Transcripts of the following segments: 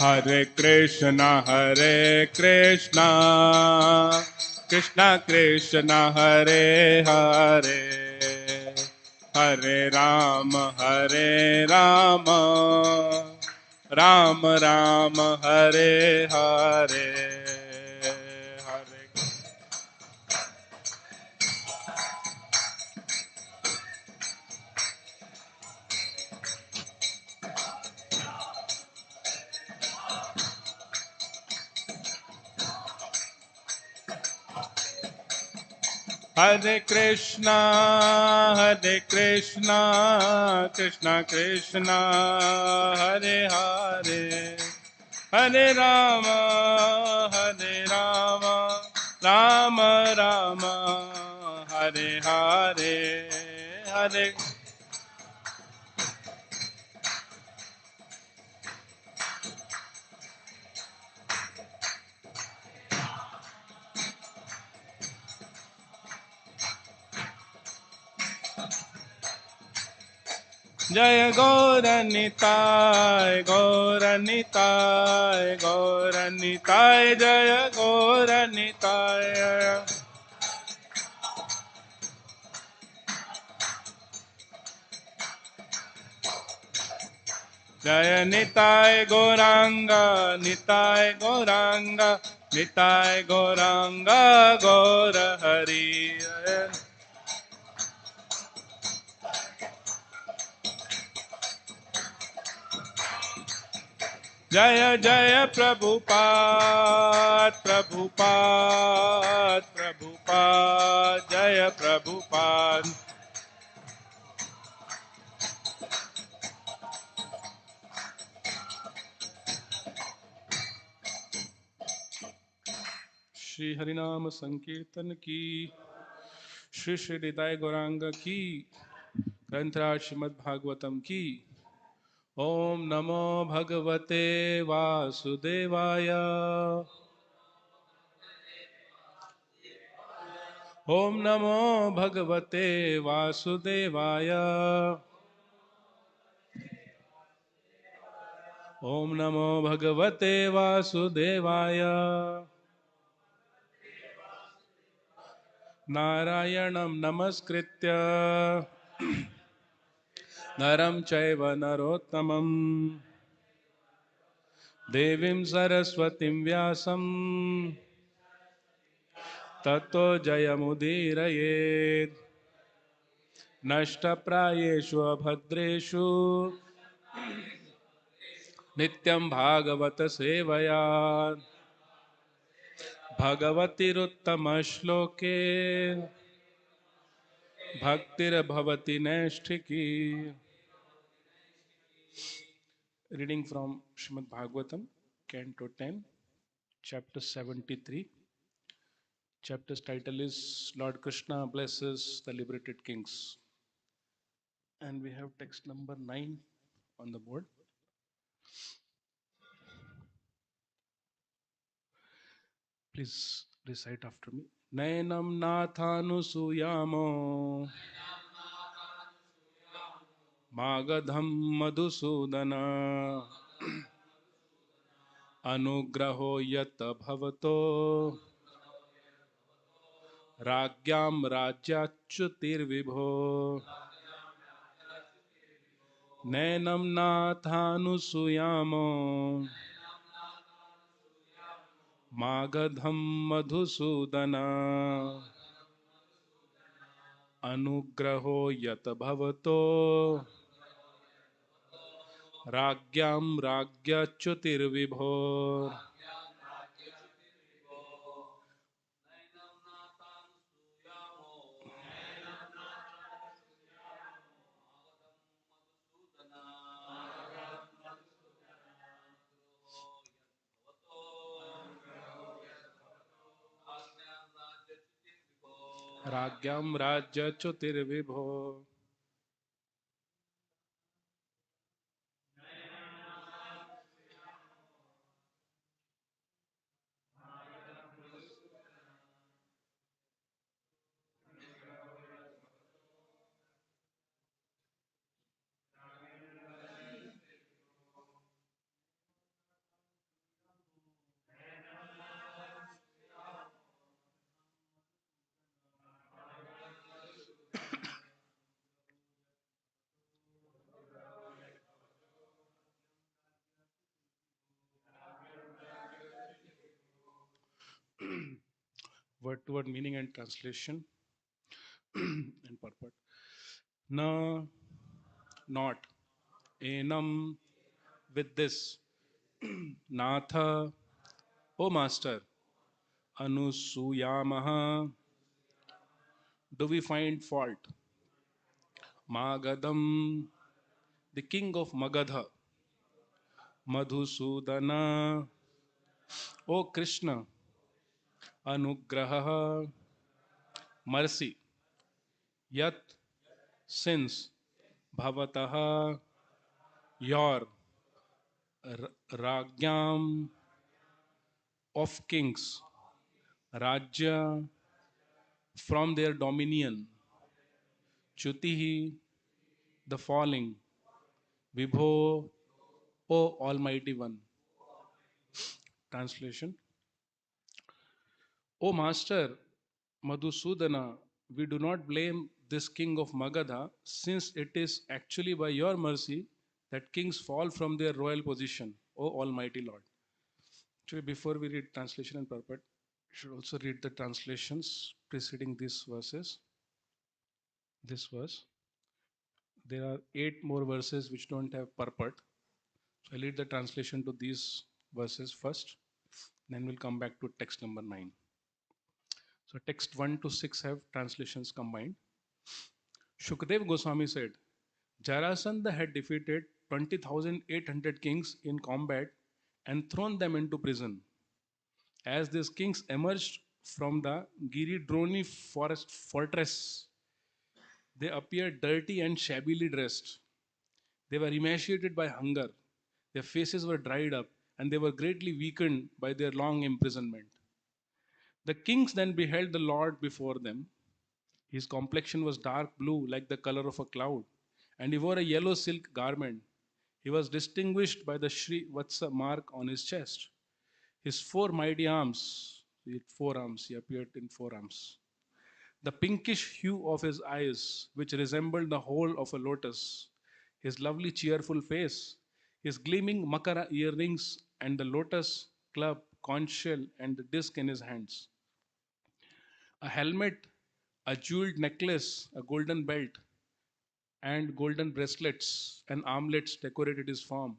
Hare Krishna, Krishna Krishna, Hare Hare, Hare Rama, Rama Rama, Hare Hare, Hare Hare Krishna, Krishna Krishna, Hare Hare, Hare Rama, Rama Rama, Hare Hare, Hare Jaya Gauranitai, Gauranitai, Gauranitai, Jaya Gauranitai. Jaya Nitai Gauranga, Nitai Gauranga, Nitai Gauranga, Gaura Hari. Jaya Jaya Prabhupada, Prabhupada, Prabhupada, Jaya Prabhupada. Shri हरिनाम संकीर्तन की, श्री श्री हृदय गौरांग की, ग्रंथराज श्रीमद् भागवतम की। ओम नमो भगवते वासुदेवाय, ओम नमो भगवते वासुदेवाय, ओम नमो भगवते वासुदेवाय। नारायणं नमस्कृत्य नरं चैव नरोत्तमं, देवीं सरस्वतीं व्यासं ततो जयमुदीरयेत्। नष्टप्रायेषु अभद्रेषु नित्यं भागवत सेवया, भगवतिरुत्तमश्लोके भक्तिर्भवति नैष्ठिकी। Reading from Srimad Bhagvatam, Canto 10, Chapter 73. Chapter's title is Lord Krishna Blesses the Liberated Kings. And we have text number 9 on the board. Please recite after me. Nainam Nathanusuyamo Magadham Madhusudana Anugraho Yata Bhavato Ragyam Rajyachutirvibho. Nainam Nathanusuyamo Magadham Madhusudana Anugraho Yata Bhavato Ragyam Rajyachutirvibho. Ragyam Rajyachutirvibho. Word to word meaning and translation and purport. Na, not. Enam, with this. Natha, O Master. Anusuyamaha, do we find fault? Magadam, the king of Magadha. Madhusudana, O Krishna. Anugraha, mercy. Yat, since. Bhavataha, your. Ragyam, of kings. Rajya, from their dominion. Chutihi, the falling. Vibho, O Almighty One. Translation. O Master Madhusudana, we do not blame this king of Magadha, since it is actually by your mercy that kings fall from their royal position, O Almighty Lord. Actually, before we read translation and purport, we should also read the translations preceding these verses. This verse. There are 8 more verses which don't have purport. So I'll read the translation to these verses first, then we'll come back to text number 9. So text 1 to 6 have translations combined. Shukdev Goswami said, Jarasandha had defeated 20,800 kings in combat and thrown them into prison. As these kings emerged from the Giridroni forest fortress, they appeared dirty and shabbily dressed. They were emaciated by hunger, their faces were dried up, and they were greatly weakened by their long imprisonment. The kings then beheld the Lord before them. His complexion was dark blue, like the color of a cloud, and he wore a yellow silk garment. He was distinguished by the Shri Vatsa mark on his chest. His 4 mighty arms, he appeared in 4 arms. The pinkish hue of his eyes, which resembled the whole of a lotus, his lovely cheerful face, his gleaming makara earrings, and the lotus club, conch shell, and the disc in his hands. A helmet, a jeweled necklace, a golden belt, and golden bracelets and armlets decorated his form.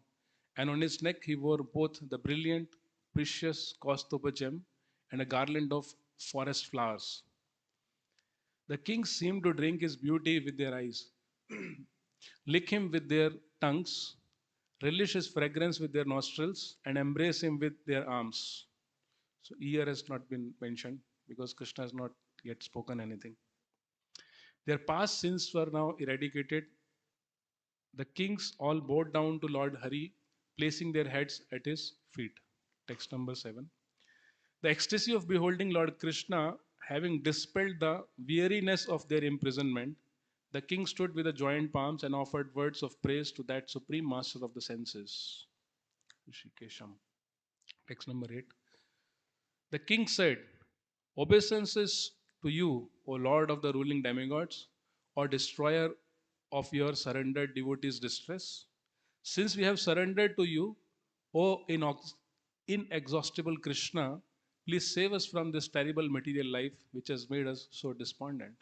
And on his neck he wore both the brilliant, precious Kaustuba gem and a garland of forest flowers. The kings seemed to drink his beauty with their eyes, lick him with their tongues, relish his fragrance with their nostrils, and embrace him with their arms. So, ear has not been mentioned because Krishna has not yet spoken anything. Their past sins were now eradicated. The kings all bowed down to Lord Hari, placing their heads at his feet. Text number 7. The ecstasy of beholding Lord Krishna, having dispelled the weariness of their imprisonment, the king stood with the joined palms and offered words of praise to that supreme master of the senses. Rishikesham. Text number 8. The king said, obeisances to you, O Lord of the ruling demigods, or destroyer of your surrendered devotees' distress. Since we have surrendered to you, O inexhaustible Krishna, please save us from this terrible material life which has made us so despondent.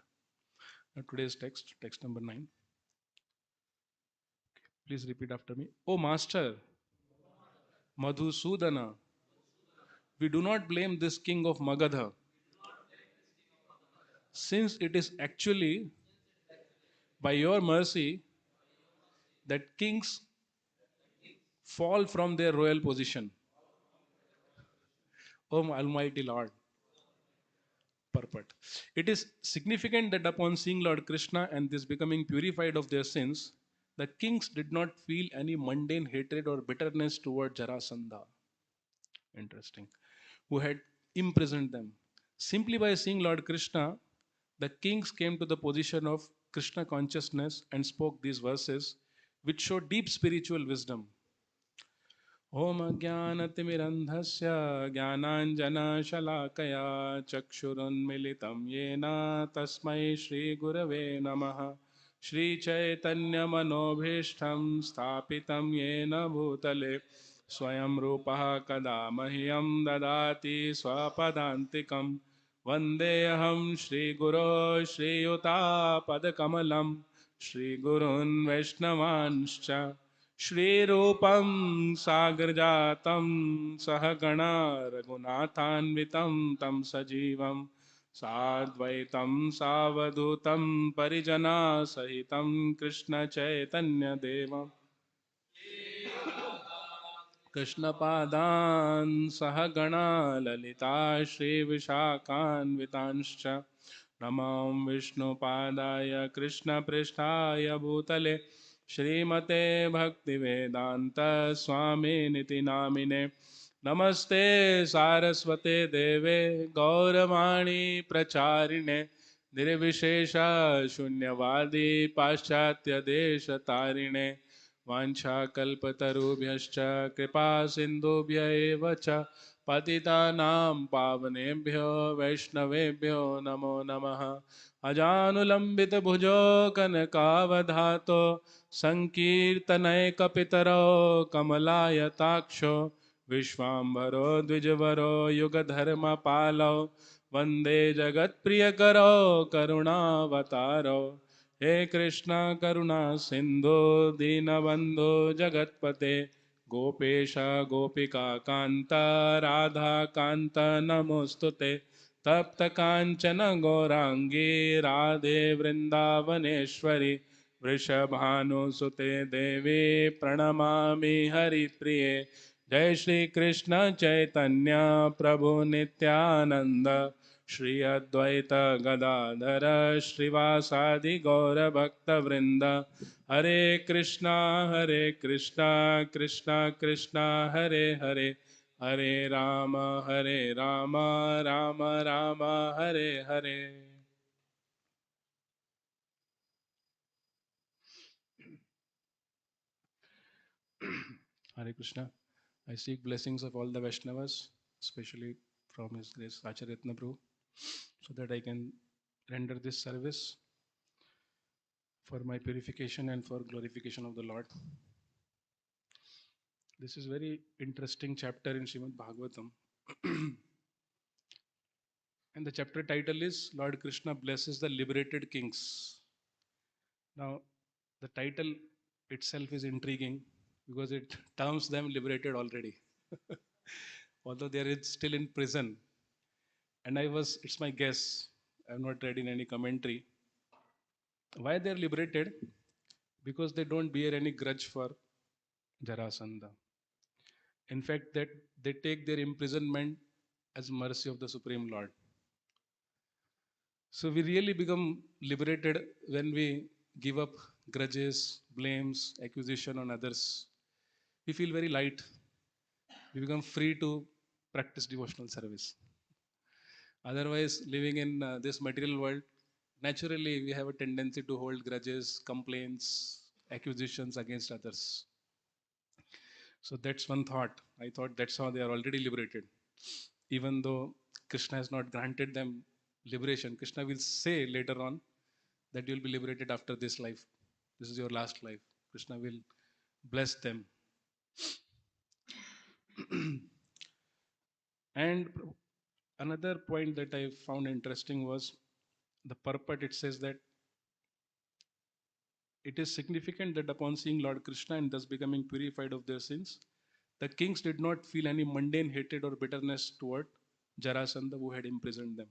Now today's text, text number 9. Please repeat after me. O Master, Madhusudana, we do not blame this king of Magadha, since it is actually by your mercy that kings fall from their royal position. O Almighty Lord. Purport. It is significant that upon seeing Lord Krishna and this becoming purified of their sins, the kings did not feel any mundane hatred or bitterness toward Jarasandha. Interesting. Who had imprisoned them. Simply by seeing Lord Krishna, the kings came to the position of Krishna consciousness and spoke these verses, which show deep spiritual wisdom. Om Jnanatimirandhasya Jnananjanashalakaya Chakshurunmilitam Yena Tasmai Shri Gurave Namaha Shri Chaitanya Manobhishtam Sthapitam Yena Bhutale Swayam Rupaha Kada Mahyam Dadati Swapadantikam Vandeham Shri Guru Shri Yuta Padakamalам Shri Gurun Vaishnavanscha Shri Rupam Sagarjatam Sahagana Raghunathanvitam Tam Sajivam Sadvaitam Savadutam Parijana Sahitam Krishna Chaitanya Devam कृष्णपादान् सहगणा Lalita श्रीविशाखान्वितांश्च नमां विष्णुपादाय कृष्णपृष्ठाय भूतले श्रीमते भक्तिवेदान्त स्वामिनिति नामिने नमस्ते सारस्वते देवे गौरवाणी प्रचारिणे निर्विशेष शून्यवादी पाश्चात्यदेशतारिणे वाञ्छाकल्पतरुभ्यश्च कृपा सिन्धुभ्य एव च पतितानां पावनेभ्यो वैष्णवेभ्यो नमो नमः अजानुलम्बितभुजो कनकावधातो सङ्कीर्तनैकपितरो कमलायताक्षो विश्वाम्भरो द्विजवरो युगधर्मपालो वन्दे जगत्प्रियकरो करुणावतारो हे कृष्णा करुणा सिंधु दीनबंधु जगतपते गोपेश गोपिका कांता राधा कांत नमोस्तुते तप्त कांचन गौरांगी राधे वृंदावनेश्वरी वृषभानुसुते देवी प्रणमामि हरिप्रिये जय श्री कृष्ण चैतन्य प्रभु नित्यानंद श्री अद्वैत गदाधर श्रीवासादि गौर भक्त वृंद हरे Krishna Krishna Krishna Hare Hare Hare Ram Ram Ram Hare Hare Hare Krishna. I seek blessings of all the Vaishnavas, especially from His Grace Acharya Prabhu, so that I can render this service for my purification and for glorification of the Lord. This is very interesting chapter in Srimad Bhagavatam. And the chapter title is Lord Krishna blesses the liberated kings. Now, the title itself is intriguing because it terms them liberated already. Although they are still in prison. And it's my guess, I've not read in any commentary, why they are liberated? Because they don't bear any grudge for Jarasandha. In fact, that they take their imprisonment as mercy of the Supreme Lord. So we really become liberated when we give up grudges, blames, accusation on others. We feel very light. We become free to practice devotional service. Otherwise, living in this material world, naturally we have a tendency to hold grudges, complaints, accusations against others. So that's one thought. I thought that's how they are already liberated. Even though Krishna has not granted them liberation, Krishna will say later on that you'll be liberated after this life. This is your last life. Krishna will bless them. And another point that I found interesting was the purport. It says that it is significant that upon seeing Lord Krishna and thus becoming purified of their sins, the kings did not feel any mundane hatred or bitterness toward Jarasandha who had imprisoned them.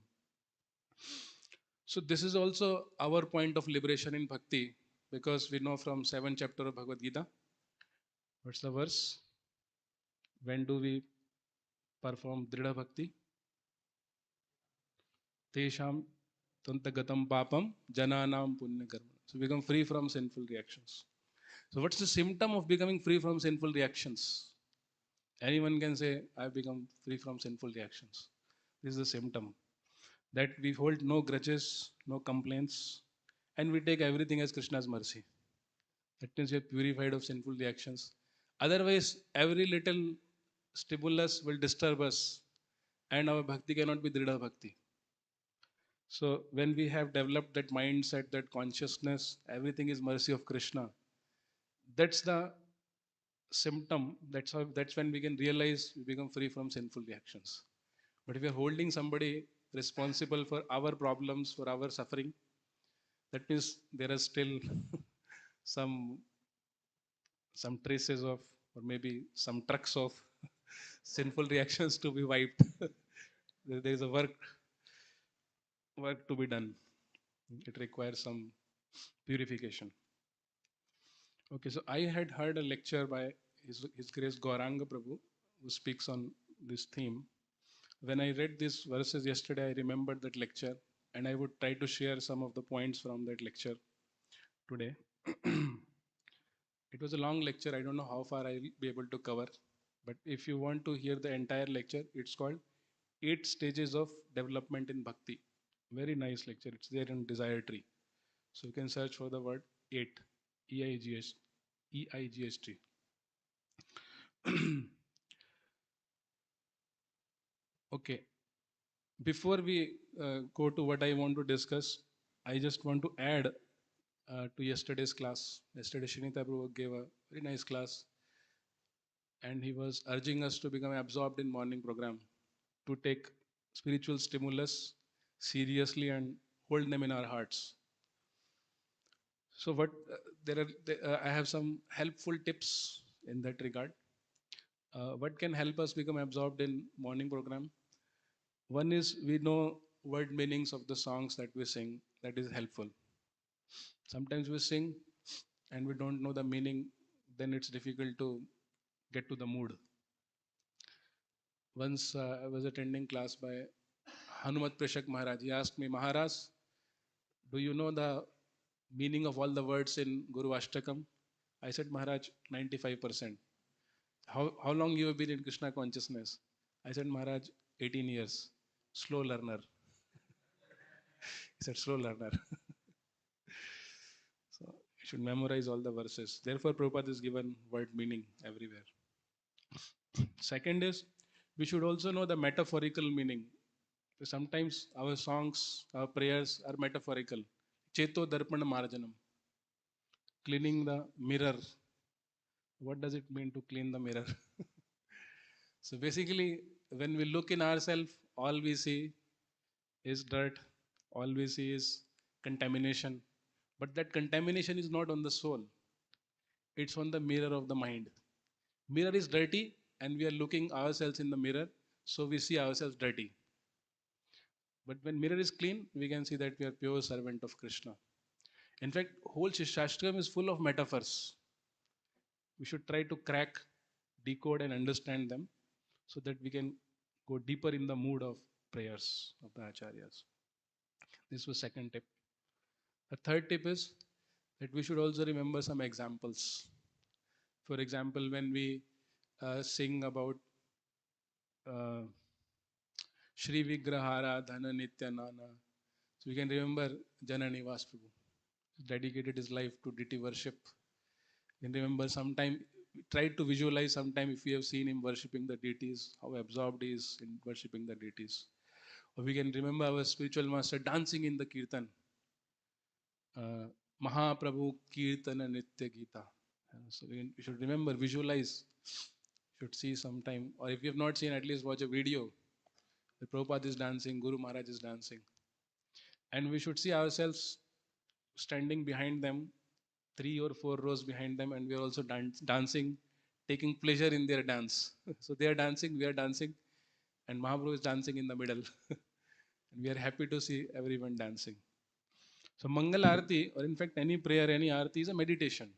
So this is also our point of liberation in bhakti, because we know from 7th chapter of Bhagavad Gita. What's the verse? When do we perform Dridha Bhakti? Tesham Tantagatam Papam Jananam Punya Karma. So become free from sinful reactions. So what's the symptom of becoming free from sinful reactions? Anyone can say, I've become free from sinful reactions. This is the symptom. That we hold no grudges, no complaints, and we take everything as Krishna's mercy. That means we are purified of sinful reactions. Otherwise, every little stimulus will disturb us, and our bhakti cannot be Dridha Bhakti. So when we have developed that mindset, that consciousness, everything is mercy of Krishna, that's the symptom. That's when we can realize we become free from sinful reactions. But if we are holding somebody responsible for our problems, for our suffering, that means there are still some some traces of, or maybe some trucks of sinful reactions to be wiped. There is a work to be done. It requires some purification. Okay, so I had heard a lecture by His Grace Gauranga Prabhu, who speaks on this theme. When I read these verses yesterday, I remembered that lecture, and I would try to share some of the points from that lecture today. It was a long lecture. I don't know how far I'll be able to cover, but if you want to hear the entire lecture, it's called 8 Stages of Development in Bhakti. Very nice lecture. It's there in Desire Tree. So you can search for the word 8, E-I-G-H, E-I-G-H-T. Okay. Before we go to what I want to discuss, I just want to add to yesterday's class. Yesterday, Shinita Prabhu gave a very nice class, and he was urging us to become absorbed in morning program, to take spiritual stimulus seriously and hold them in our hearts. So, what I have some helpful tips in that regard. What can help us become absorbed in morning program? One is we know word meanings of the songs that we sing. That is helpful. Sometimes we sing and we don't know the meaning, then it's difficult to get to the mood. Once I was attending class by Hanumat Prashak Maharaj. He asked me, Maharas, do you know the meaning of all the words in Guru Ashtakam? I said, Maharaj, 95%. How long you have been in Krishna consciousness? I said, Maharaj, 18 years. Slow learner. He said, slow learner. So you should memorize all the verses. Therefore, Prabhupada is given word meaning everywhere. Second is, we should also know the metaphorical meaning. Sometimes our songs, our prayers are metaphorical. Cheto Darpana Marjanam. Cleaning the mirror. What does it mean to clean the mirror? So basically, when we look in ourselves, all we see is dirt, all we see is contamination. But that contamination is not on the soul, it's on the mirror of the mind. Mirror is dirty, and we are looking ourselves in the mirror, so we see ourselves dirty. But when mirror is clean, we can see that we are pure servant of Krishna. In fact, whole Shastram is full of metaphors. We should try to crack, decode, and understand them so that we can go deeper in the mood of prayers of the acharyas. This was second tip. The third tip is that we should also remember some examples. For example, when we sing about uh, Shri Vigrahara Dhana Nitya Nana, so we can remember Janani Vas Prabhu. He dedicated his life to deity worship. You can remember sometime, try to visualize sometime if we have seen him worshipping the deities, how absorbed he is in worshipping the deities. Or we can remember our spiritual master dancing in the kirtan. Mahaprabhu Kirtana Nitya Gita. So we should remember, visualize, should see sometime. Or if you have not seen, at least watch a video. The Prabhupada is dancing, Guru Maharaj is dancing. And we should see ourselves standing behind them, 3 or 4 rows behind them, and we are also dancing, taking pleasure in their dance. So they are dancing, we are dancing, and Mahaprabhu is dancing in the middle. And we are happy to see everyone dancing. So Mangal Arati, or in fact any prayer, any Arati is a meditation.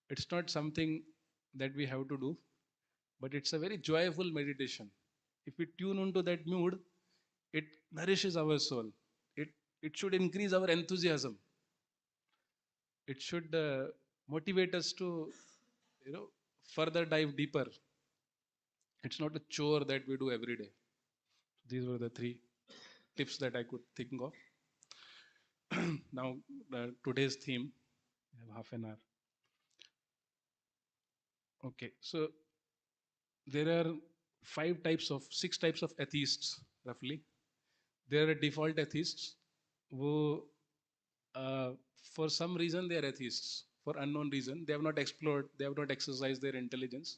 It's not something that we have to do, but it's a very joyful meditation. If we tune into that mood, it nourishes our soul. It should increase our enthusiasm. It should motivate us to, further dive deeper. It's not a chore that we do every day. These were the 3 tips that I could think of. Now, today's theme, we have half an hour. Okay, so there are 6 types of atheists, roughly. There are default atheists who, for some reason, they are atheists. For unknown reason, they have not explored, they have not exercised their intelligence.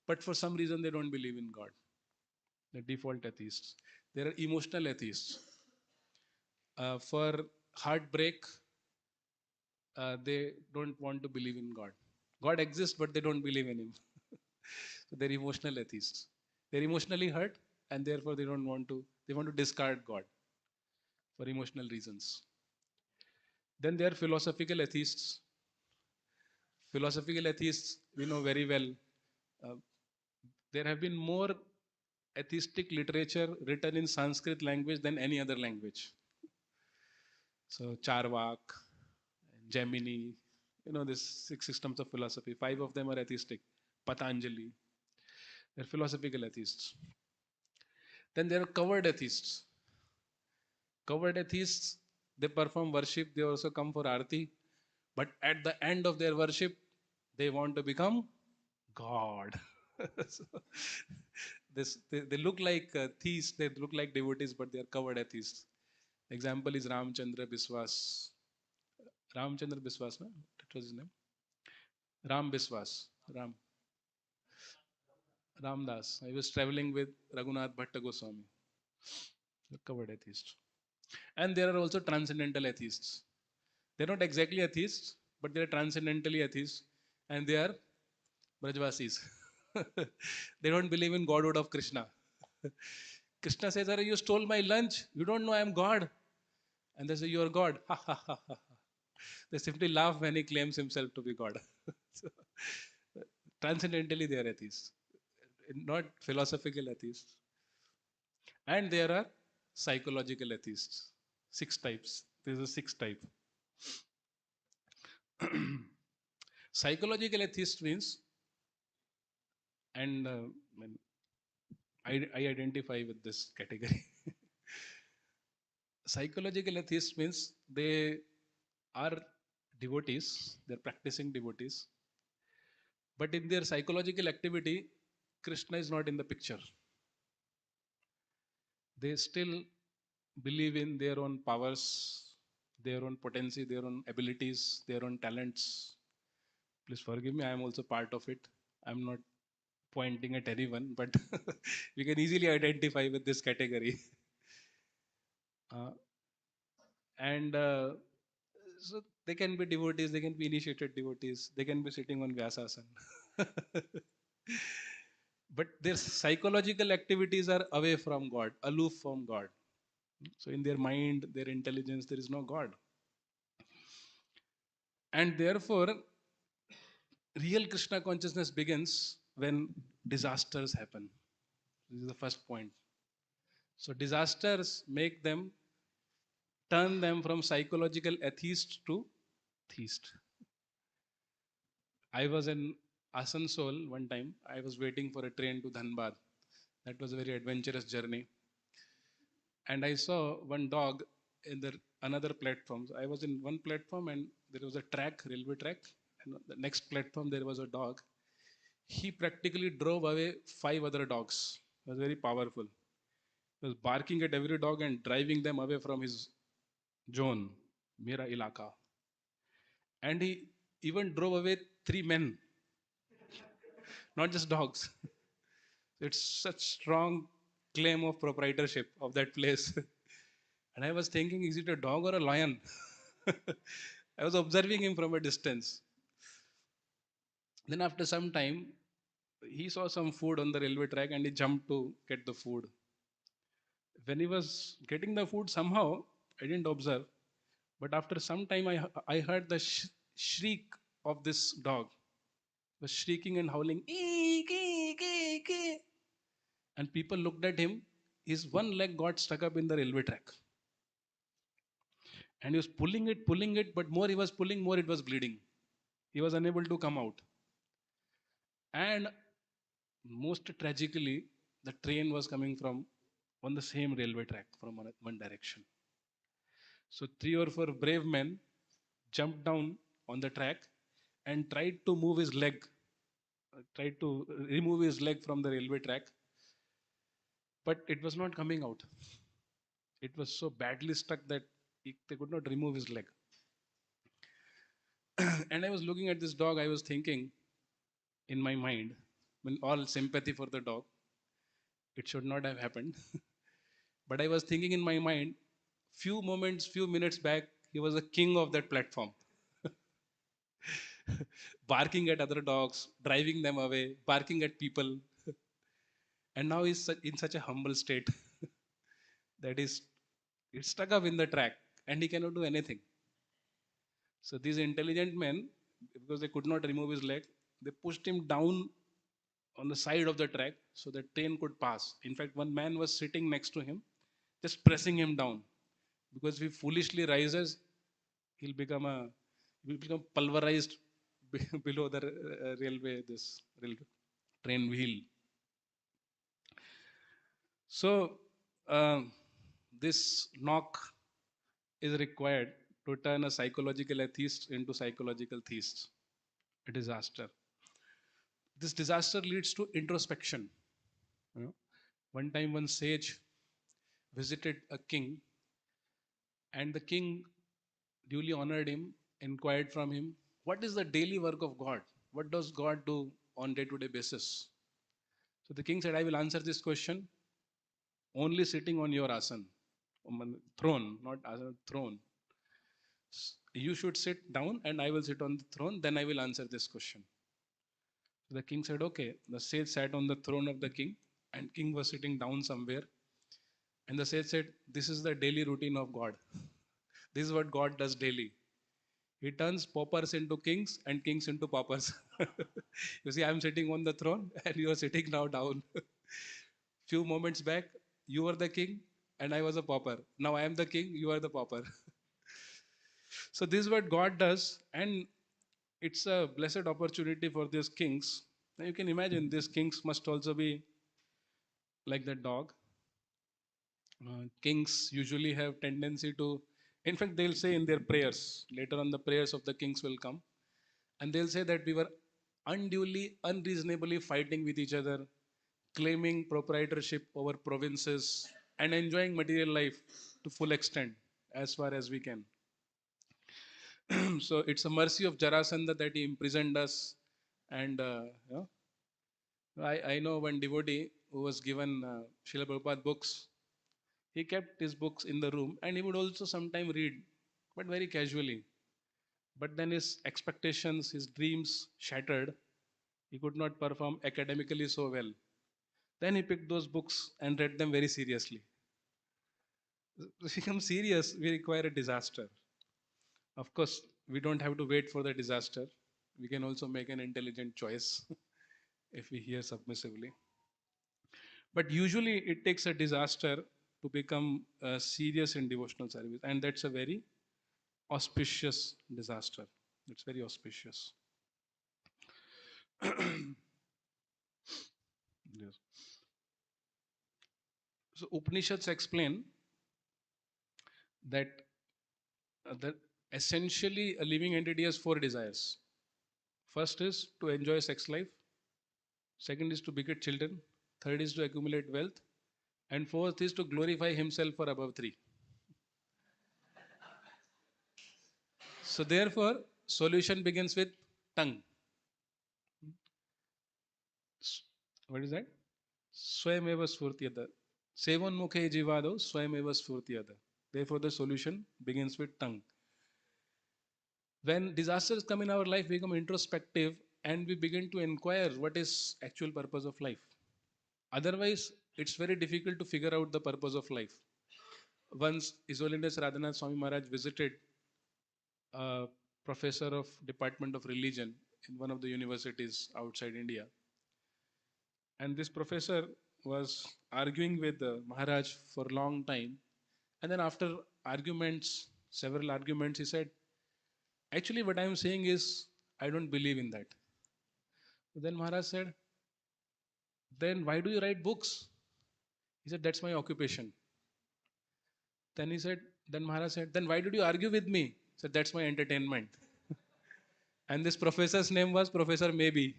But for some reason, they don't believe in God. The default atheists. There are emotional atheists. For heartbreak, they don't want to believe in God. God exists, but they don't believe in Him. So they're emotional atheists. They're emotionally hurt, and therefore they don't want to. They want to discard God for emotional reasons. Then there are philosophical atheists. Philosophical atheists, we know very well. Uh, there have been more atheistic literature written in Sanskrit language than any other language. So Charvak, Gemini, this six systems of philosophy. Five of them are atheistic. Patanjali, they're philosophical atheists. Then there are covered atheists. Covered atheists, they perform worship, they also come for arti, but at the end of their worship, they want to become God. So, they look like theists, they look like devotees, but they are covered atheists. Example is Ramchandra Biswas. Ramchandra Biswas, no? That was his name. Ram Biswas. Ramdas. I was traveling with Raghunath Bhatta Goswami, the covered atheist. And there are also transcendental atheists. They're not exactly atheists, but they're transcendentally atheists, and they are Brajvasis. They don't believe in godhood of Krishna. Krishna says, "Arey, you stole my lunch. You don't know I am God." And they say, "You are God." They simply laugh when he claims himself to be God. So, transcendentally, they are atheists, not philosophical atheists. And there are psychological atheists. Six types. There's a sixth type. Psychological atheist means, and I identify with this category. Psychological atheist means they are devotees, they're practicing devotees, but in their psychological activity, Krishna is not in the picture. They still believe in their own powers, their own potency, their own abilities, their own talents. Please forgive me, I am also part of it. I'm not pointing at anyone, but we can easily identify with this category. Uh, and so they can be devotees, they can be initiated devotees, they can be sitting on Vyasasana. But their psychological activities are away from God, aloof from God. So in their mind, their intelligence, there is no God. And therefore, real Krishna consciousness begins when disasters happen. This is the first point. So disasters make them, turn them from psychological atheist to theist. I was in Asansol one time. I was waiting for a train to Dhanbad. That was a very adventurous journey. And I saw one dog in the another platform. So I was in one platform and there was a track, railway track. And on the next platform there was a dog. He practically drove away 5 other dogs. It was very powerful. He was barking at every dog and driving them away from his zone, Mera Ilaka. And he even drove away 3 men, not just dogs. It's such strong claim of proprietorship of that place. And I was thinking, is it a dog or a lion? I was observing him from a distance. Then after some time, he saw some food on the railway track and he jumped to get the food. When he was getting the food, somehow I didn't observe, but after some time, I heard the shriek of this dog. He was shrieking and howling, "Eek, eek, eek, eek." And people looked at him. His one leg got stuck up in the railway track. And he was pulling it, but more he was pulling, more it was bleeding. He was unable to come out. And most tragically, the train was coming from on the same railway track from one direction. So 3 or 4 brave men jumped down on the track and tried to move his leg, tried to remove his leg from the railway track, but it was not coming out. It was so badly stuck that they could not remove his leg. And I was looking at this dog, I was thinking in my mind, all sympathy for the dog. It should not have happened. But I was thinking in my mind, few minutes back, he was a king of that platform, barking at other dogs, driving them away, barking at people. And now he's in such a humble state that it's stuck up in the track and he cannot do anything. So these intelligent men, because they could not remove his leg, they pushed him down on the side of the track so that train could pass. In fact, one man was sitting next to him, just pressing him down. Because if he foolishly rises, he'll become a he will become pulverized below the railway train wheel. So this knock is required to turn a psychological atheist into psychological theist. A disaster. This disaster leads to introspection. You know, one time, one sage visited a king, and the king duly honored him, inquired from him, "What is the daily work of God? What does God do on day-to-day basis?" So the king said, "I will answer this question only sitting on your asan, throne, not asan, throne. You should sit down, and I will sit on the throne. Then I will answer this question." So the king said, "Okay." The sage sat on the throne of the king, and king was sitting down somewhere. And the sage said, "This is the daily routine of God. This is what God does daily. He turns paupers into kings and kings into paupers." You see, I'm sitting on the throne and you are sitting now down. Few moments back, you were the king and I was a pauper. Now I am the king, you are the pauper. So this is what God does, and it's a blessed opportunity for these kings. Now you can imagine these kings must also be like the dog. Kings usually have tendency to, in fact, they'll say in their prayers, later on the prayers of the kings will come, and they'll say that we were unduly, unreasonably fighting with each other, claiming proprietorship over provinces, and enjoying material life to full extent as far as we can. So it's a mercy of Jarasandha that he imprisoned us. And I know one devotee who was given Srila Prabhupada books. He kept his books in the room and he would also sometime read, but very casually. But then his expectations, his dreams shattered. He could not perform academically so well. Then he picked those books and read them very seriously. To become serious, we require a disaster. Of course, we don't have to wait for the disaster. We can also make an intelligent choice if we hear submissively. But usually it takes a disaster to become serious in devotional service. And that's a very auspicious disaster. It's very auspicious. Yes. So Upanishads explain that essentially a living entity has four desires. First is to enjoy sex life. Second is to beget children. Third is to accumulate wealth. And fourth is to glorify himself for above three. So therefore, solution begins with tongue. What is that? Swayameva sfurtiyada. Sevan mukhe jivado swayameva sfurtiyada. Therefore, the solution begins with tongue. When disasters come in our life, we become introspective and we begin to inquire what is actual purpose of life. Otherwise, it's very difficult to figure out the purpose of life. Once His Holiness Radhanath Swami Maharaj visited a professor of Department of Religion in one of the universities outside India. And this professor was arguing with the Maharaj for a long time. And then after arguments, several arguments, he said, "Actually, what I am saying is, I don't believe in that." Then Maharaj said, "Then why do you write books?" He said, "That's my occupation." Then Maharaj said, "Then why did you argue with me?" He said, "That's my entertainment." And this professor's name was Professor Maybe.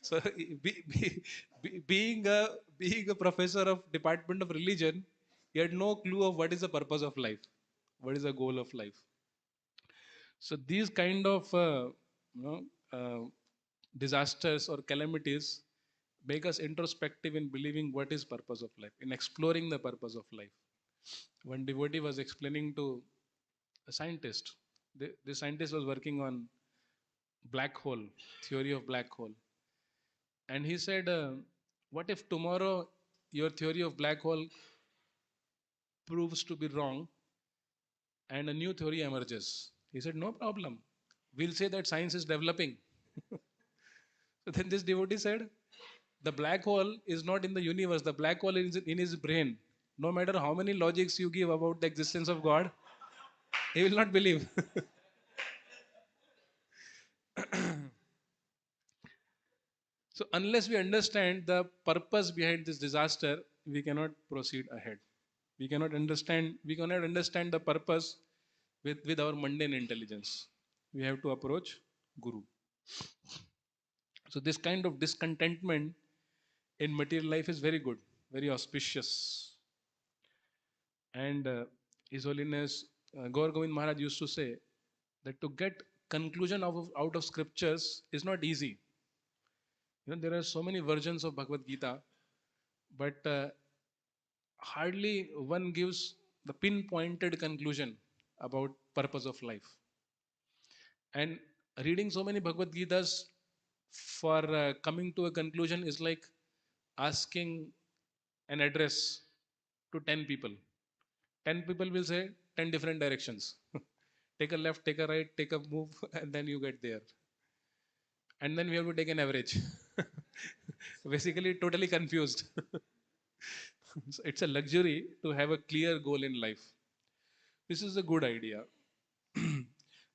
So being a professor of Department of Religion, he had no clue of what is the purpose of life, what is the goal of life. So these kind of you know, uh, disasters or calamities make us introspective in believing what is purpose of life, in exploring the purpose of life. One devotee was explaining to a scientist. The scientist was working on black hole, theory of black hole. And he said, what if tomorrow your theory of black hole proves to be wrong and a new theory emerges? He said, no problem. We'll say that science is developing. So then this devotee said, the black hole is not in the universe, the black hole is in his brain. No matter how many logics you give about the existence of God, he will not believe. So unless we understand the purpose behind this disaster, we cannot proceed ahead. We cannot understand the purpose with our mundane intelligence. We have to approach Guru. So this kind of discontentment in material life is very good, very auspicious. And His Holiness Gaur Govind Maharaj used to say that to get conclusion out of scriptures is not easy. There are so many versions of Bhagavad Gita, but hardly one gives the pinpointed conclusion about purpose of life. And reading so many Bhagavad Gitas for coming to a conclusion is like asking an address to 10 people. 10 people will say 10 different directions. Take a left, take a right, take a move, and then you get there. And then we have to take an average. Basically, totally confused. So it's a luxury to have a clear goal in life. This is a good idea.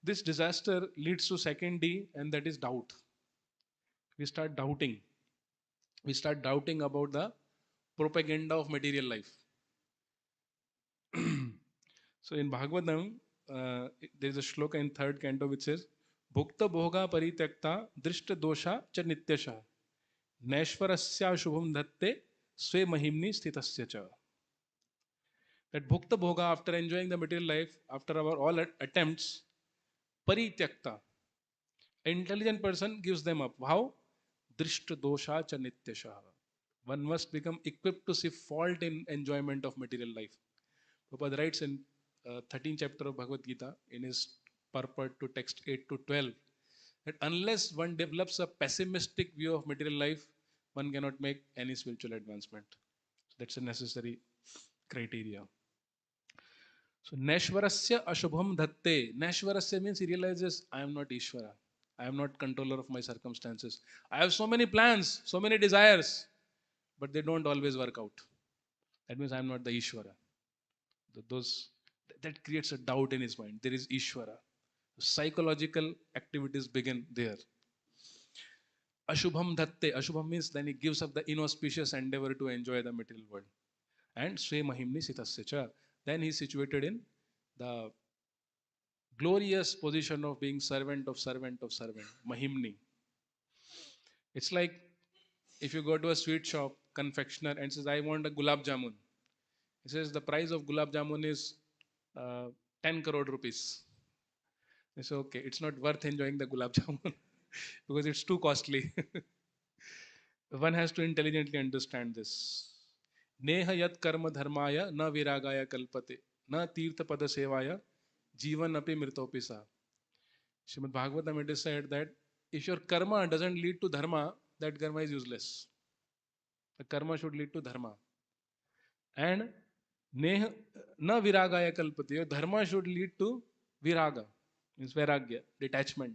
This disaster leads to second D, and that is doubt. We start doubting. We start doubting about the propaganda of material life. So in Bhagavatam, there is a shloka in third canto which says, Bhukta bhoga parityakta drishta dosha cha nityasha Neshwarasya shubham dhatte swe mahimni sthitasya cha. That bhukta bhoga, after enjoying the material life, after our all attempts, parityakta, intelligent person gives them up. How? Drishta dosha cha nityasha. One must become equipped to see fault in enjoyment of material life. Prabhupada writes in 13th chapter of Bhagavad Gita in his purport to text 8 to 12 that unless one develops a pessimistic view of material life, one cannot make any spiritual advancement. So that's a necessary criteria. So Neshwarasya Ashubham Dhatte. Neshwarasya means he realizes I am not Ishvara. I am not controller of my circumstances. I have so many plans, so many desires, but they don't always work out. That means I am not the Ishvara. That creates a doubt in his mind. There is Ishvara. Psychological activities begin there. Ashubham dhatte. Ashubham means then he gives up the inauspicious endeavor to enjoy the material world. And Swe Mahimni Sitasya cha. Then he is situated in the glorious position of being servant of servant of servant. Mahimni. It's like if you go to a sweet shop, confectioner, and says, I want a gulab jamun. He says the price of gulab jamun is 10 crore rupees. They say, okay, it's not worth enjoying the gulab jamun because it's too costly. One has to intelligently understand this. Neha yat karma dharmaya na viragaya kalpate na tirtha pada sevaya jivan api mritopi sa. Srimad Bhagavatam, it is said that if your karma doesn't lead to dharma, that karma is useless. The karma should lead to dharma. And neha na viragaya kalpate. Your dharma should lead to viraga, means vairagya, detachment.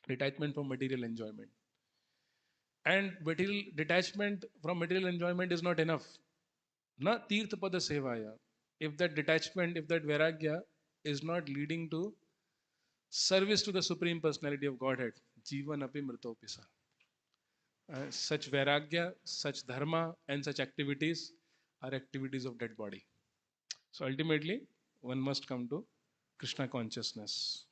Detachment from material enjoyment. And material detachment from material enjoyment is not enough. Na tirtha pada sevaya. If that detachment, if that vairagya is not leading to service to the Supreme Personality of Godhead, jivan api mritopisa. Such vairagya, such dharma, and such activities are activities of dead body. So ultimately, one must come to Krishna consciousness.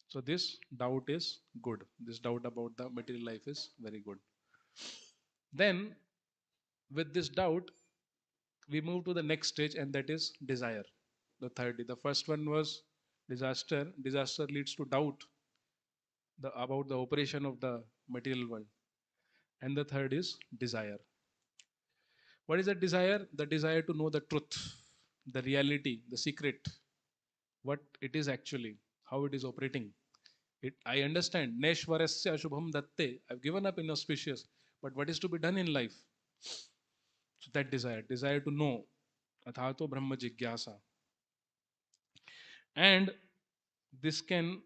So this doubt is good. This doubt about the material life is very good. Then, with this doubt, we move to the next stage, and that is desire. The third. The first one was disaster. Disaster leads to doubt. about the operation of the material world. And the third is desire. What is that desire? The desire to know the truth, the reality, the secret, what it is actually, how it is operating. I understand. Neshwarasya Shubham Datte. I've given up inauspicious. But what is to be done in life? So that desire to know. Athato Brahma Jigyasa. And this can,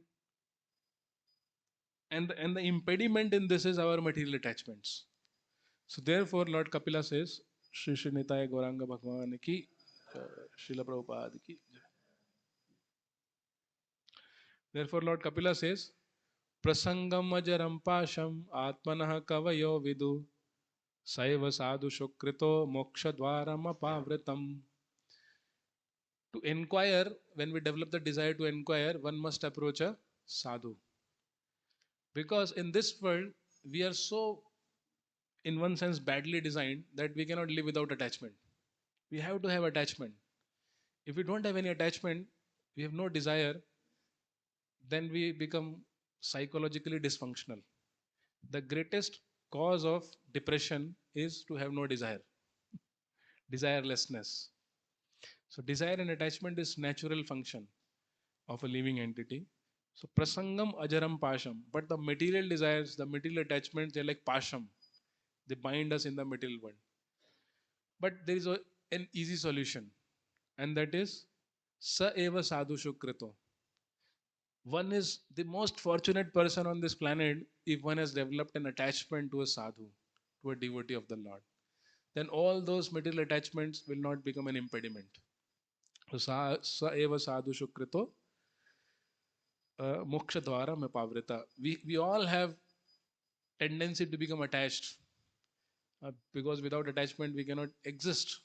and the impediment in this is our material attachments. So therefore, Lord Kapila says, Shri Shri Nitaya Gauranga Bhagwan ki, Srila Prabhupada ki. Therefore, Lord Kapila says, Prasangam ajaram pasham atmanah kavayo vidu saiva sadhu shukrito moksha dwaram apavritam. To inquire, when we develop the desire to inquire, one must approach a sadhu. Because in this world, we are so, in one sense, badly designed that we cannot live without attachment. We have to have attachment. If we don't have any attachment, we have no desire, then we become psychologically dysfunctional. The greatest cause of depression is to have no desire, desirelessness. So desire and attachment is natural function of a living entity. So prasangam ajaram pasham. But the material desires, the material attachments, they're like pasham. They bind us in the material world. But there is an easy solution, and that is sa eva sadhu shukrito. One is the most fortunate person on this planet if one has developed an attachment to a sadhu, to a devotee of the Lord. Then all those material attachments will not become an impediment. So sa eva sadhu shukrito moksha dwara me pavrita. We all have tendency to become attached because without attachment we cannot exist.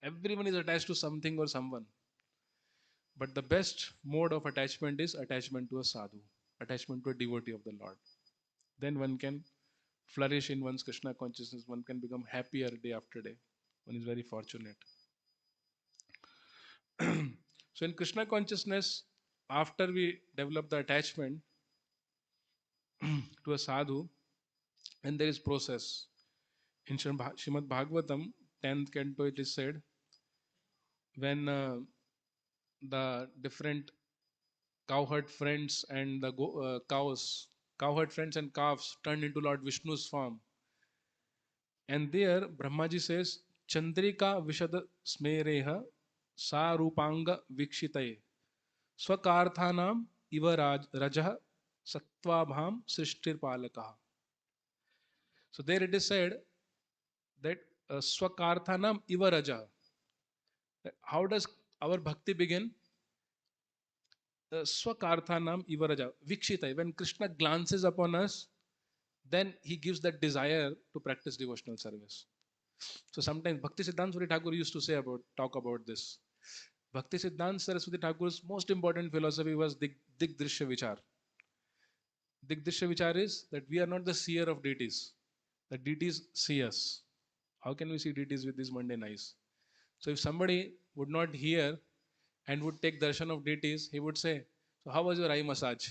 Everyone is attached to something or someone. But the best mode of attachment is attachment to a sadhu, attachment to a devotee of the Lord. Then one can flourish in one's Krishna consciousness, one can become happier day after day. One is very fortunate. So in Krishna consciousness, after we develop the attachment to a sadhu, and there is process. In Srimad Bhagvatam, 10th canto, it is said, when the different cowherd friends and the cowherd friends and calves turned into Lord Vishnu's form. And there Brahmaji says, Chandrika Vishad Smereha Sa Rupanga Vikshitaye Swakarthanam Iva Rajah Satvabham Srishtir Palakaha. So there it is said that Swakarthanam Iva Raja. How does our bhakti begin? Swakarthanam Iva Raja Vikshitaye. When Krishna glances upon us, then he gives that desire to practice devotional service. So sometimes Bhakti Siddhanta Saraswati Thakur used to talk about this. Bhakti Siddhanta Saraswati Thakur's most important philosophy was Digdrishya Vichar. Digdrishya Vichar is that we are not the seer of deities. The deities see us. How can we see deities with these mundane eyes? So if somebody would not hear and would take darshan of deities, he would say, so how was your eye massage?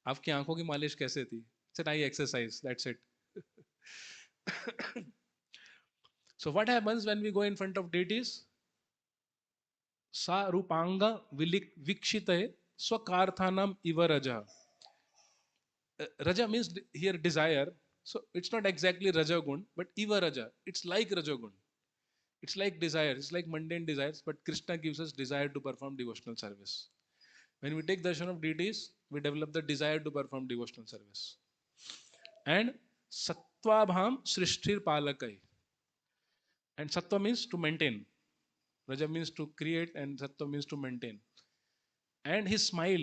आपकी आंखों की मालिश कैसे थी? It's an eye exercise, that's it. So what happens when we go in front of deities? Sa rupanga vikshitaye swakarthanam iva raja. Raja means here desire. So it's not exactly rajagun, but iva raja. It's like rajagun. It's like desire. It's like mundane desires, but Krishna gives us desire to perform devotional service. When we take darshan of deities, we develop the desire to perform devotional service. And sattvabham srishtir palakai. And sattva means to maintain. Raja means to create and sattva means to maintain. And his smile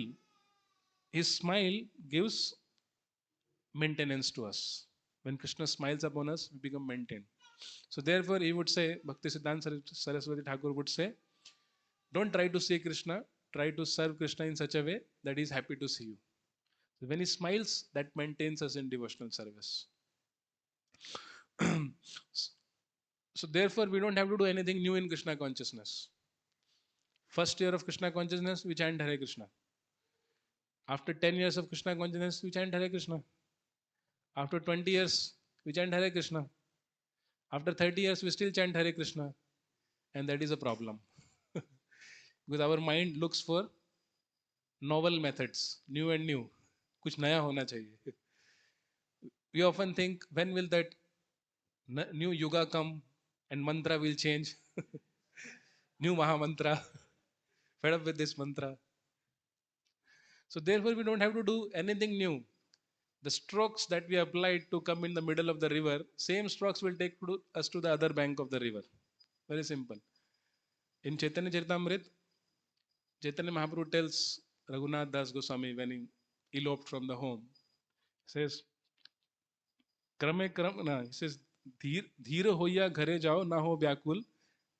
gives maintenance to us. When Krishna smiles upon us, we become maintained. So therefore, he would say, Bhakti Siddhanta Saraswati Thakur would say, don't try to see Krishna, try to serve Krishna in such a way that he is happy to see you. So when he smiles, that maintains us in devotional service. So therefore, we don't have to do anything new in Krishna consciousness. First year of Krishna consciousness, we chant Hare Krishna. After 10 years of Krishna consciousness, we chant Hare Krishna. After 20 years, we chant Hare Krishna. After 30 years, we still chant Hare Krishna. And that is a problem. Because our mind looks for novel methods, new and new. कुछ नया होना चाहिए. We often think, when will that new yuga come and mantra will change? New Maha Mantra. Fed up with this mantra. So therefore, we don't have to do anything new. The strokes that we applied to come in the middle of the river, same strokes will take us to the other bank of the river. Very simple. In Chaitanya Charitamrita, Chaitanya Mahaprabhu tells Raghunath Das Goswami when he eloped from the home, says, क्रमे क्रम ना, he says, धीर होइया घरे जाओ ना हो व्याकुल,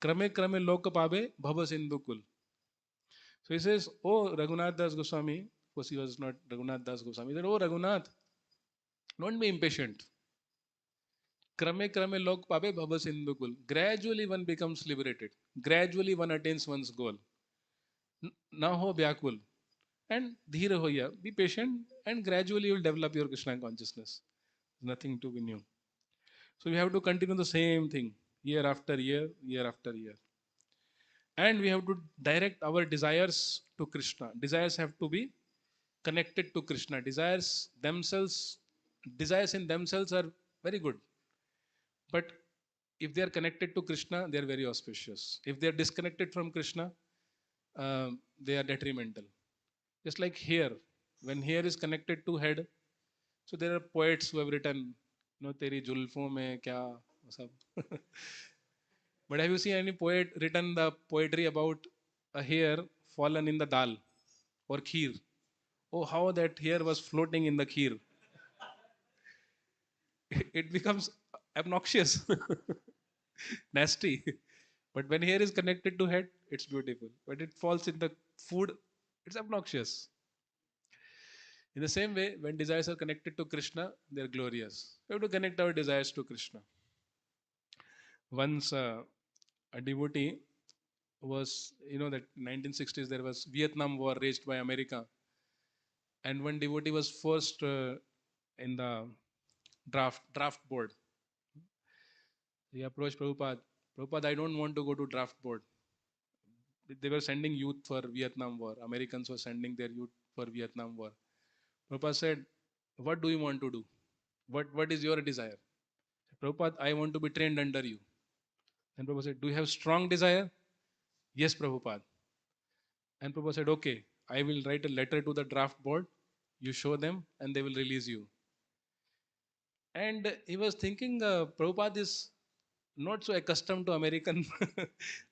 क्रमे क्रमे लोक पावे भव सिंधु कुल. So he says, oh Raghunath Das Goswami, because he was not Raghunath Das Goswami, he said, oh Raghunath, don't be impatient. Krame krame log pabe bhava sindhukul. Gradually one becomes liberated. Gradually one attains one's goal. Na ho vyakul. And dhira hoya. Be patient and gradually you will develop your Krishna consciousness. Nothing to be new. So we have to continue the same thing year after year, year after year. And we have to direct our desires to Krishna. Desires have to be connected to Krishna. Desires in themselves are very good. But if they are connected to Krishna, they are very auspicious. If they are disconnected from Krishna, they are detrimental. Just like hair, when hair is connected to head, so there are poets who have written, Teri julfon mein kya, sab. But have you seen any poet written the poetry about a hair fallen in the dal or kheer? Oh, how that hair was floating in the kheer. It becomes obnoxious, nasty. But when hair is connected to head, it's beautiful. When it falls in the food, it's obnoxious. In the same way, when desires are connected to Krishna, they're glorious. We have to connect our desires to Krishna. Once a devotee was, that 1960s there was Vietnam War raged by America, and one devotee was forced in the draft board. He approached Prabhupada. Prabhupada, I don't want to go to draft board. They were sending youth for Vietnam War. Americans were sending their youth for Vietnam War. Prabhupada said, what do you want to do? What is your desire? Prabhupada, I want to be trained under you. And Prabhupada said, do you have strong desire? Yes, Prabhupada. And Prabhupada said, okay, I will write a letter to the draft board. You show them and they will release you. And he was thinking, Prabhupada is not so accustomed to American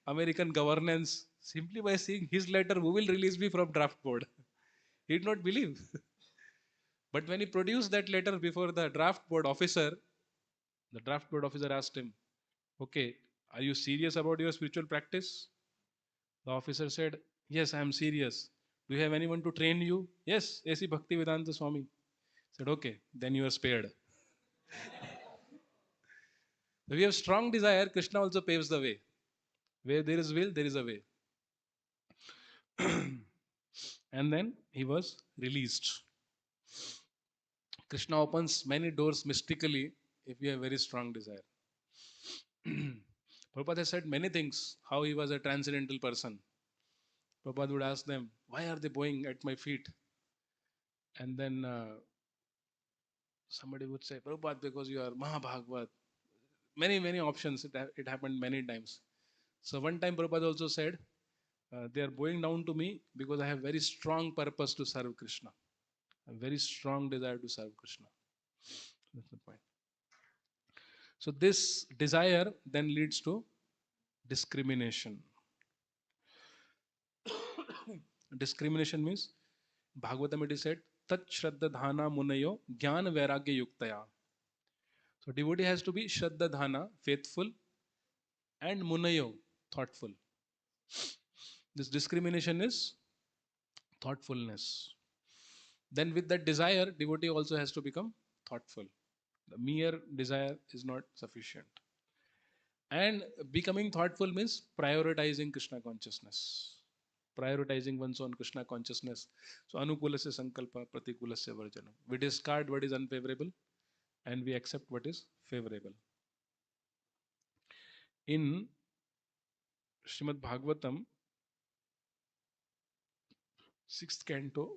American governance. Simply by seeing his letter, who will release me from draft board? He did not believe. But when he produced that letter before the draft board officer, the draft board officer asked him, okay, are you serious about your spiritual practice? The officer said, yes, I am serious. Do you have anyone to train you? Yes, A.C. Bhaktivedanta Swami. Said, okay, then you are spared. If we have strong desire, Krishna also paves the way. Where there is will, there is a way. And then he was released. Krishna opens many doors mystically if we have very strong desire. Prabhupada has said many things, how he was a transcendental person. Prabhupada would ask them, why are they bowing at my feet? And then somebody would say, Prabhupada, because you are Mahabhagavad. Many options. It happened many times. So one time Prabhupada also said, they are bowing down to me because I have very strong purpose to serve Krishna. A very strong desire to serve Krishna. That's the point. So this desire then leads to discrimination. Discrimination means, Bhagavatam it is said, Tat Shraddha Dhana Munayo Gyan Vairagya Yuktaya. So devotee has to be Shraddha Dhana, faithful, and Munayo, thoughtful. This discrimination is thoughtfulness. Then with that desire, devotee also has to become thoughtful. The mere desire is not sufficient. And becoming thoughtful means prioritizing Krishna consciousness. prioritizing one's own Krishna consciousness. So anukulasya sankalpa, pratikulasya varjanam. We discard what is unfavorable and we accept what is favorable. In Srimad Bhagvatam, 6th canto,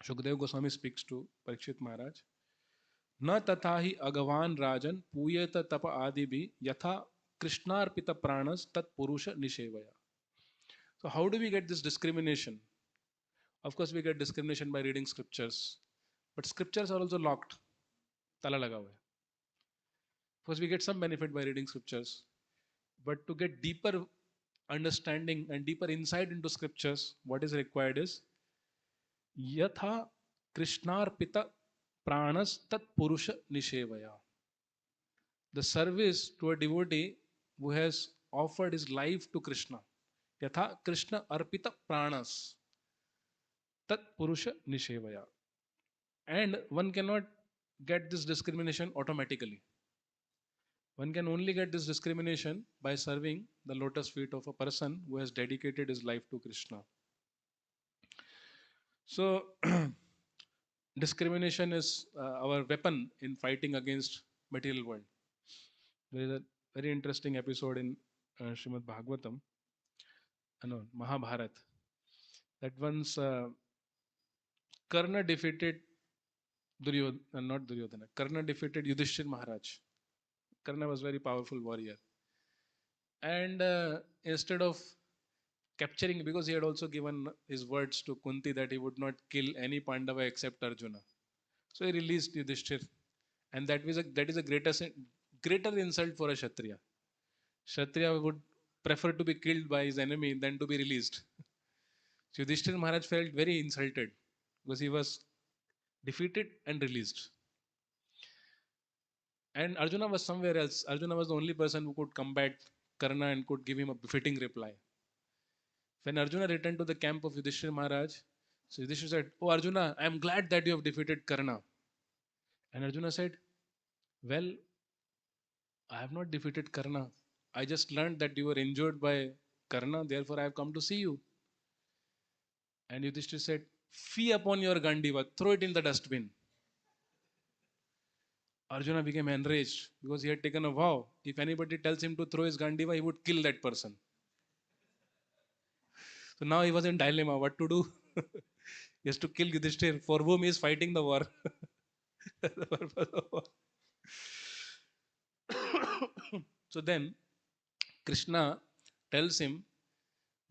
Shukdev Goswami speaks to Parikshit Maharaj. न तथा ही अगवान राजन पूयेत तप आदि भी यथा कृष्णार्पित प्राणस तत्पुरुष निषेवया. So how do we get this discrimination? Of course we get discrimination by reading scriptures, but scriptures are also locked. Tala laga hua hai. Of course we get some benefit by reading scriptures, but to get deeper understanding and deeper insight into scriptures, what is required is yatha krishnarpita pranas tat purusha nishevaya. The service to a devotee who has offered his life to Krishna. Yatha Krishna arpita pranas tat purusha nishevaya. And one cannot get this discrimination automatically. One can only get this discrimination by serving the lotus feet of a person who has dedicated his life to Krishna. So, discrimination is our weapon in fighting against material world. There is a very interesting episode in Srimad Bhagvatam, no, Mahabharat, that once Karna defeated not Duryodhana. Karna defeated Yudhishthir Maharaj. Karna was a very powerful warrior. And instead of capturing, because he had also given his words to Kunti that he would not kill any Pandava except Arjuna. So he released Yudhishthir. And that is a greater insult for a Kshatriya. Kshatriya would prefer to be killed by his enemy than to be released. So Yudhishthir Maharaj felt very insulted because he was defeated and released. And Arjuna was somewhere else. Arjuna was the only person who could combat Karna and could give him a befitting reply. When Arjuna returned to the camp of Yudhishthira Maharaj, so Yudhishthira said, "Oh Arjuna, I am glad that you have defeated Karna." And Arjuna said, "Well, I have not defeated Karna. I just learned that you were injured by Karna, therefore I have come to see you." And Yudhishthira said, "Fee upon your Gandiva, throw it in the dustbin." Arjuna became enraged because he had taken a vow. If anybody tells him to throw his Gandiva, he would kill that person. So now he was in dilemma what to do. He has to kill Yudhishthir, for whom he is fighting the war. The purpose of war. So then Krishna tells him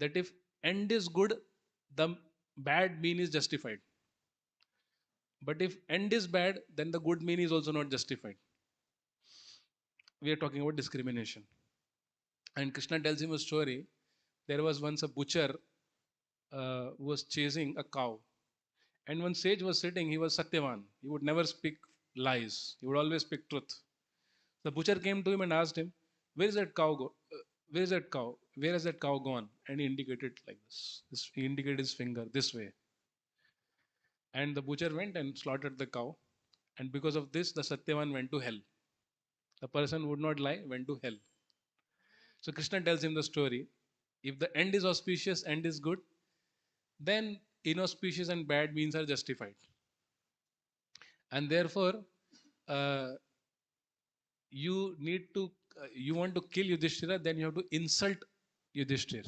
that if end is good, the bad mean is justified. But if end is bad, then the good mean is also not justified. We are talking about discrimination. And Krishna tells him a story. There was once a butcher who was chasing a cow. And when sage was sitting, he was Satyavan. He would never speak lies. He would always speak truth. The butcher came to him and asked him, "Where is that cow go? Where is that cow? Where has that cow gone?" And he indicated like this. He indicated his finger this way. And the butcher went and slaughtered the cow. And because of this, the Satyavan went to hell. The person who would not lie went to hell. So Krishna tells him the story. If the end is auspicious, end is good, then inauspicious and bad means are justified. And therefore, uh, you need to, you want to kill Yudhishthira, then you have to insult Yudhishthira.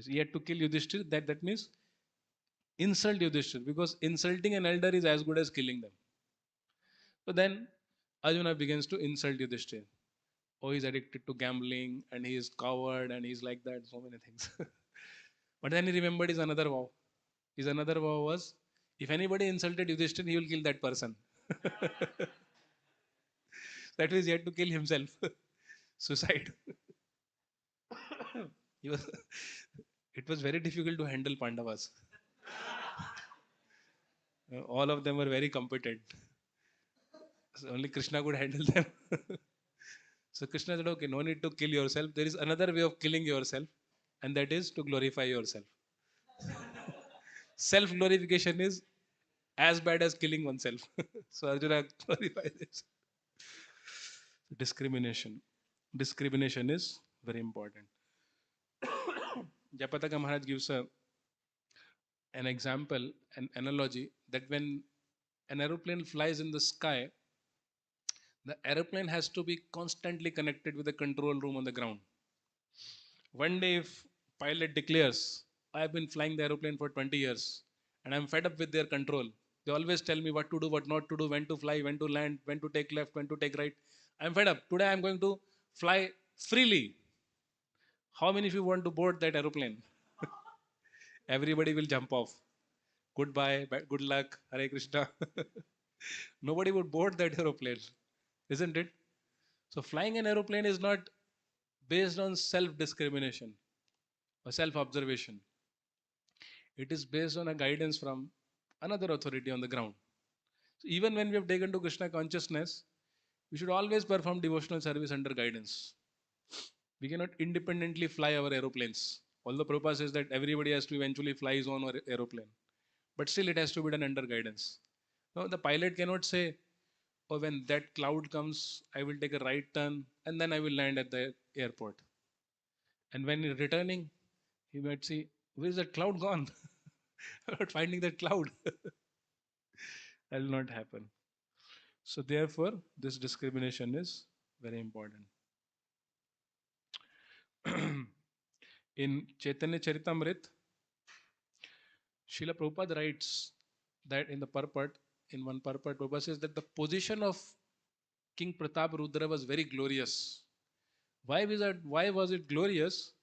He had to kill Yudhishthira, that means insult Yudhishthira, because insulting an elder is as good as killing them. So then Arjuna begins to insult Yudhishthira. Oh, he's addicted to gambling and he is coward and he's like that, so many things. But then he remembered his another vow. His another vow was, if anybody insulted Yudhishthira, he will kill that person. That means he had to kill himself. Suicide. He was, it was very difficult to handle Pandavas. All of them were very competent. So only Krishna could handle them. So Krishna said, okay, no need to kill yourself. There is another way of killing yourself, and that is to glorify yourself. Self-glorification is as bad as killing oneself. So Arjuna glorifies this. Discrimination. Discrimination is very important. Japataka Maharaj gives an example, an analogy that when an aeroplane flies in the sky, the aeroplane has to be constantly connected with the control room on the ground. One day, if pilot declares, I have been flying the aeroplane for 20 years and I'm fed up with their control. They always tell me what to do, what not to do, when to fly, when to land, when to take left, when to take right. I'm fed up. Today I'm going to fly freely. How many of you want to board that aeroplane? Everybody will jump off. Goodbye, good luck, Hare Krishna. Nobody would board that aeroplane, isn't it? So, flying an aeroplane is not based on self discrimination or self observation. It is based on a guidance from another authority on the ground. So even when we have taken to Krishna consciousness, we should always perform devotional service under guidance. We cannot independently fly our aeroplanes. Although Prabhupada says that everybody has to eventually fly his own aeroplane, but still it has to be done under guidance. No, the pilot cannot say, "Oh, when that cloud comes, I will take a right turn and then I will land at the airport." And when he's returning, he might see, "Where is that cloud gone?" I'm not finding that cloud. That will not happen. So therefore, this discrimination is very important. In Chaitanya Charitamrit, Srila Prabhupada writes that in the purport, in one purport, Prabhupada says that the position of King Pratap Rudra was very glorious. Why was it glorious?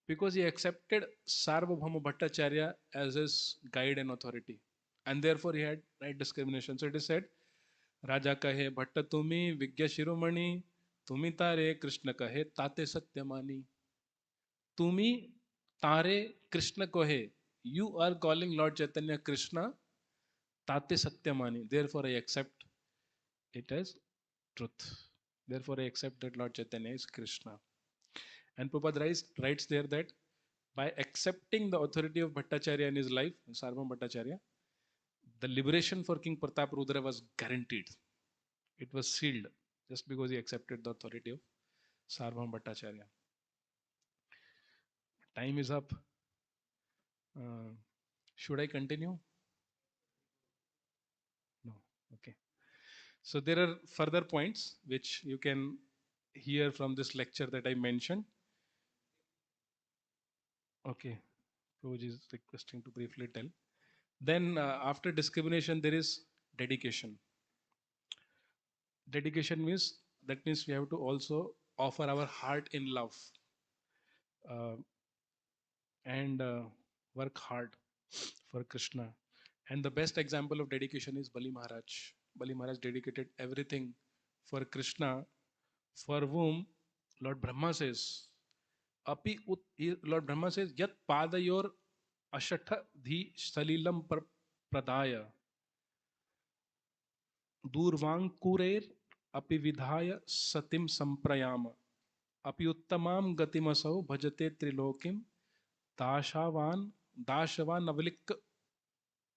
Because he accepted Sarvabhauma Bhattacharya as his guide and authority. And therefore he had right discrimination. So it is said, Raja kahe Bhatta tumi Vigya Shiromani tumi tare Krishna kahe tate Satyamani. Tumi tare Krishna kohe. You are calling Lord Chaitanya Krishna tate Satyamani. Therefore I accept it as truth. Therefore I accept that Lord Chaitanya is Krishna. And Prabhupada writes there that by accepting the authority of Bhattacharya in his life, Sarvam Bhattacharya, the liberation for King Pratap Rudra was guaranteed. It was sealed just because he accepted the authority of Sarvam Bhattacharya. Time is up. Should I continue? No. Okay. So there are further points which you can hear from this lecture that I mentioned. Okay. Prabhuji is requesting to briefly tell. Then after discrimination, there is dedication. Dedication means we have to also offer our heart in love and work hard for Krishna. And the best example of dedication is Bali Maharaj. Bali Maharaj dedicated everything for Krishna, for whom Lord Brahma says, Lord Brahma says, Yat padayor ashatha dhi salilam pradaya durvankurer api vidhaya satim samprayama api uttamam gatimasau bhajate trilokim dashavan dashavan avlik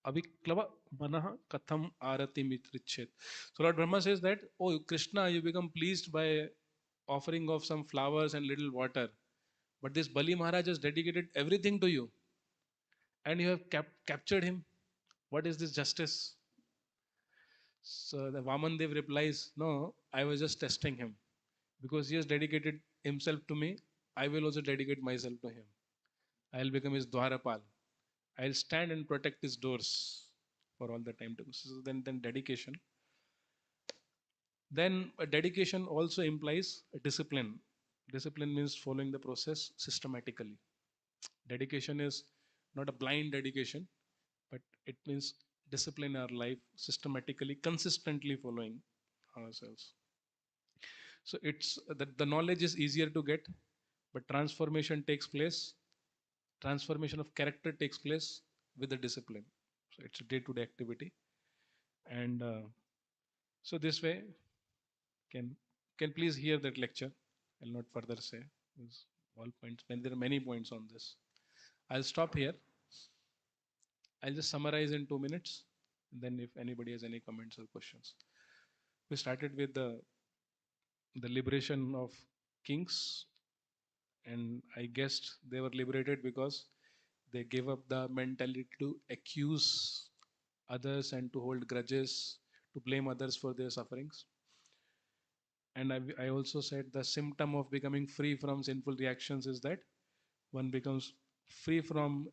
aviklava manah katham arati mitrichet. So Lord Brahma says that, oh Krishna, you become pleased by offering of some flowers and little water. But this Bali Maharaj has dedicated everything to you. And you have captured him. What is this justice? So the Vaman Dev replies, no, I was just testing him. Because he has dedicated himself to me, I will also dedicate myself to him. I'll become his Dwarapal. I'll stand and protect his doors for all the time. So then dedication. Then a dedication also implies a discipline. Discipline means following the process systematically. Dedication is not a blind dedication, but it means discipline our life systematically, consistently following ourselves. So it's that the knowledge is easier to get, but transformation takes place. Transformation of character takes place with the discipline. So it's a day-to-day activity, and so this way can please hear that lecture. I'll not further say. There's all points. When there are many points on this, I'll stop here. I'll just summarize in 2 minutes. And then if anybody has any comments or questions. We started with the liberation of kings And I guessed they were liberated because they gave up the mentality to accuse others and to hold grudges, to blame others for their sufferings. And I also said the symptom of becoming free from sinful reactions is that one becomes free from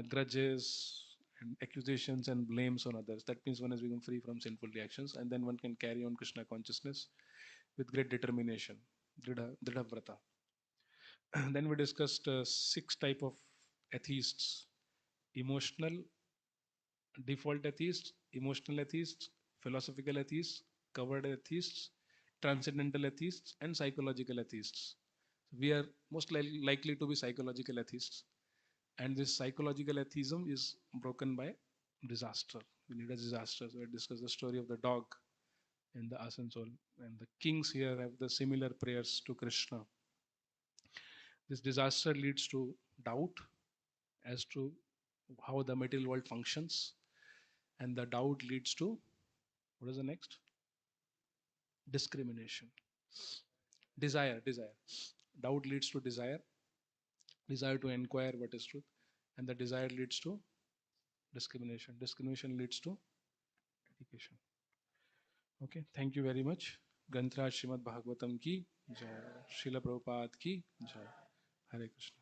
grudges and accusations and blames on others. That means one has become free from sinful reactions, and then one can carry on Krishna consciousness with great determination. Dridha Vrata. Then we discussed six type of atheists: emotional, default atheists, emotional atheists, philosophical atheists, covered atheists, transcendental atheists, and psychological atheists. We are most likely to be psychological atheists, and this psychological atheism is broken by disaster. We need a disaster. So I discuss the story of the dog and the Asansol, and the kings here have the similar prayers to Krishna. This disaster leads to doubt as to how the material world functions, and the doubt leads to what is the next? Discrimination. Desire. Doubt leads to desire to inquire what is truth, and the desire leads to discrimination. Discrimination leads to dedication. Okay, thank you very much. Grantraj Srimad Bhagavatam ki jai, Srila Prabhupada ki jai. Hare Krishna.